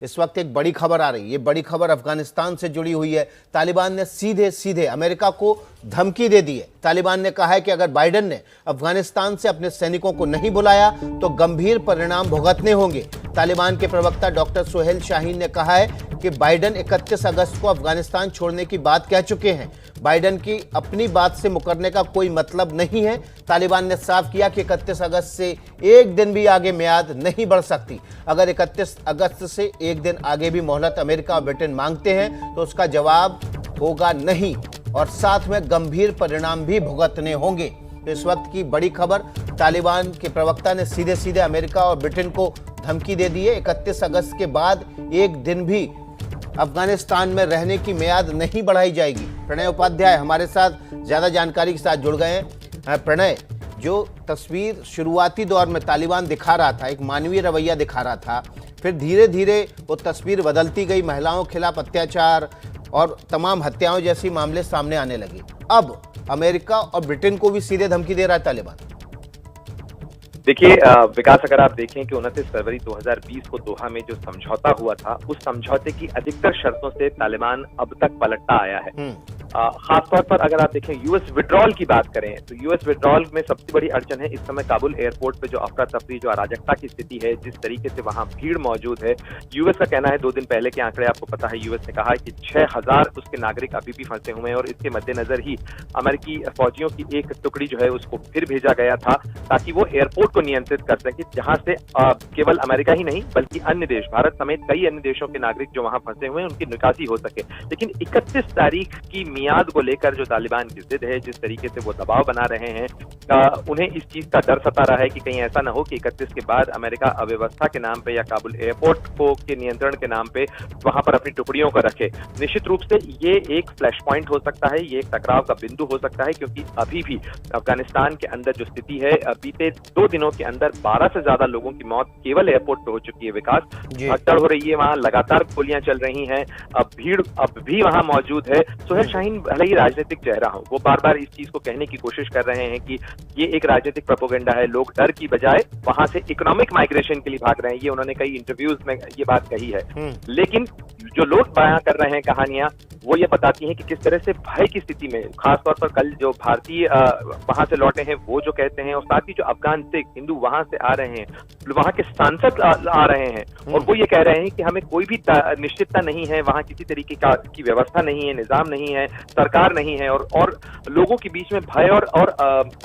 इस वक्त एक बड़ी खबर आ रही है। ये बड़ी खबर अफगानिस्तान से जुड़ी हुई है। तालिबान ने सीधे सीधे अमेरिका को धमकी दे दी है। तालिबान ने कहा है कि अगर बाइडेन ने अफगानिस्तान से अपने सैनिकों को नहीं बुलाया तो गंभीर परिणाम भुगतने होंगे। तालिबान के प्रवक्ता डॉक्टर सुहेल शाहीन ने कहा है कि बाइडेन 31 अगस्त को अफगानिस्तान छोड़ने की बात कह चुके हैं। बाइडेन की अपनी बात से मुकरने का कोई मतलब नहीं है। तालिबान ने साफ किया कि 31 अगस्त से एक दिन भी आगे मियाद नहीं बढ़ सकती। अगर 31 अगस्त से एक दिन आगे भी मोहलत अमेरिका और ब्रिटेन मांगते हैं तो उसका जवाब होगा नहीं और साथ में गंभीर परिणाम भी भुगतने होंगे। तो इस वक्त की बड़ी खबर, तालिबान के प्रवक्ता ने सीधे सीधे अमेरिका और ब्रिटेन को धमकी दे दी है। 31 अगस्त के बाद एक दिन भी अफगानिस्तान में रहने की मियाद नहीं बढ़ाई जाएगी। प्रणय उपाध्याय हमारे साथ ज्यादा जानकारी के साथ जुड़ गए हैं। प्रणय, जो तस्वीर शुरुआती दौर में तालिबान दिखा रहा था, एक मानवीय रवैया दिखा रहा था, फिर धीरे धीरे वो तस्वीर बदलती गई, महिलाओं के खिलाफ अत्याचार और तमाम हत्याओं जैसी मामले सामने आने लगे। अब अमेरिका और ब्रिटेन को भी सीधे धमकी दे रहा है तालिबान। देखिए विकास, अगर आप देखें कि 29 फरवरी 2020 को दोहा में जो समझौता हुआ था, उस समझौते की अधिकतर शर्तों से तालिबान अब तक पलटता आया है। खासतौर पर अगर आप देखें यूएस विड्रॉल की बात करें तो यूएस विड्रॉल में सबसे बड़ी अड़चन है इस समय काबुल एयरपोर्ट पे जो अफरा तफरी, जो अराजकता की स्थिति है, जिस तरीके से वहां भीड़ मौजूद है। यूएस का कहना है, 2 दिन पहले के आंकड़े आपको पता है, यूएस ने कहा है कि 6000 उसके नागरिक अभी भी फंसे हुए हैं और इसके मद्देनजर ही अमेरिकी फौजियों की एक टुकड़ी जो है उसको फिर भेजा गया था ताकि वो एयरपोर्ट को नियंत्रित कर सके, जहां से केवल अमेरिका ही नहीं बल्कि अन्य देश, भारत समेत कई अन्य देशों के नागरिक जो वहां फंसे हुए हैं उनकी निकासी हो सके। लेकिन 31 तारीख की मियाद को लेकर जो तालिबान की जिद है, जिस तरीके से वो दबाव बना रहे हैं, उन्हें इस चीज का डर सता रहा है कि कहीं ऐसा ना हो कि 31 के बाद अमेरिका अव्यवस्था के नाम पे या काबुल एयरपोर्ट को के नियंत्रण के नाम पे वहां पर अपनी टुकड़ियों को रखे। निश्चित रूप से ये एक फ्लैश पॉइंट हो सकता है, ये एक टकराव का बिंदु हो सकता है, क्योंकि अभी भी अफगानिस्तान के अंदर जो स्थिति है, बीते 2 दिनों के अंदर 12 से ज्यादा लोगों की मौत केवल एयरपोर्ट पे हो चुकी है। विकास, भगदड़ हो रही है वहां, लगातार गोलियां चल रही हैं, भीड़ अब भी वहां मौजूद है। सुहेल शाहीन भले ही राजनीतिक चेहरा हो, वो बार बार इस चीज को कहने की कोशिश कर रहे हैं कि ये एक राजनीतिक प्रोपेगेंडा है, लोग डर की बजाय वहां से इकोनॉमिक माइग्रेशन के लिए भाग रहे हैं। ये उन्होंने कई इंटरव्यूज में ये बात कही है। लेकिन जो लोग बयां कर रहे हैं कहानियां, वो ये बताती हैं कि किस तरह से भय की स्थिति में, खासतौर पर कल जो भारतीय वहां से लौटे हैं वो जो कहते हैं, और साथ ही जो अफगान सिख हिंदू वहां से आ रहे हैं, वहां के सांसद आ रहे हैं और वो ये कह रहे हैं कि हमें कोई भी निश्चितता नहीं है, वहां किसी तरीके की व्यवस्था नहीं है, निजाम नहीं है, सरकार नहीं है और लोगों के बीच में भय और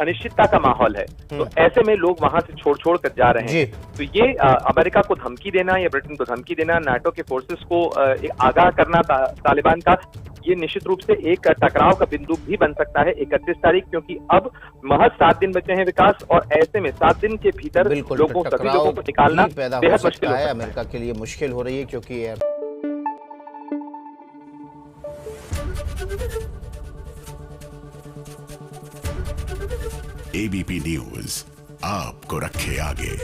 अनिश्चितता का माहौल है। तो ऐसे में लोग वहां से छोड़ कर जा रहे हैं। तो ये अमेरिका को धमकी देना या ब्रिटेन को धमकी देना, नाटो के फोर्सेस को आगाह करना तालिबान का, ये निश्चित रूप से एक टकराव का बिंदु भी बन सकता है 31 तारीख, क्योंकि अब महज 7 दिन बचे हैं विकास, और ऐसे में 7 दिन के भीतर सभी लोगों को निकालना बेहद मुश्किल है। अमेरिका के लिए मुश्किल हो रही है क्योंकि एबीपी न्यूज आपको रखे आगे।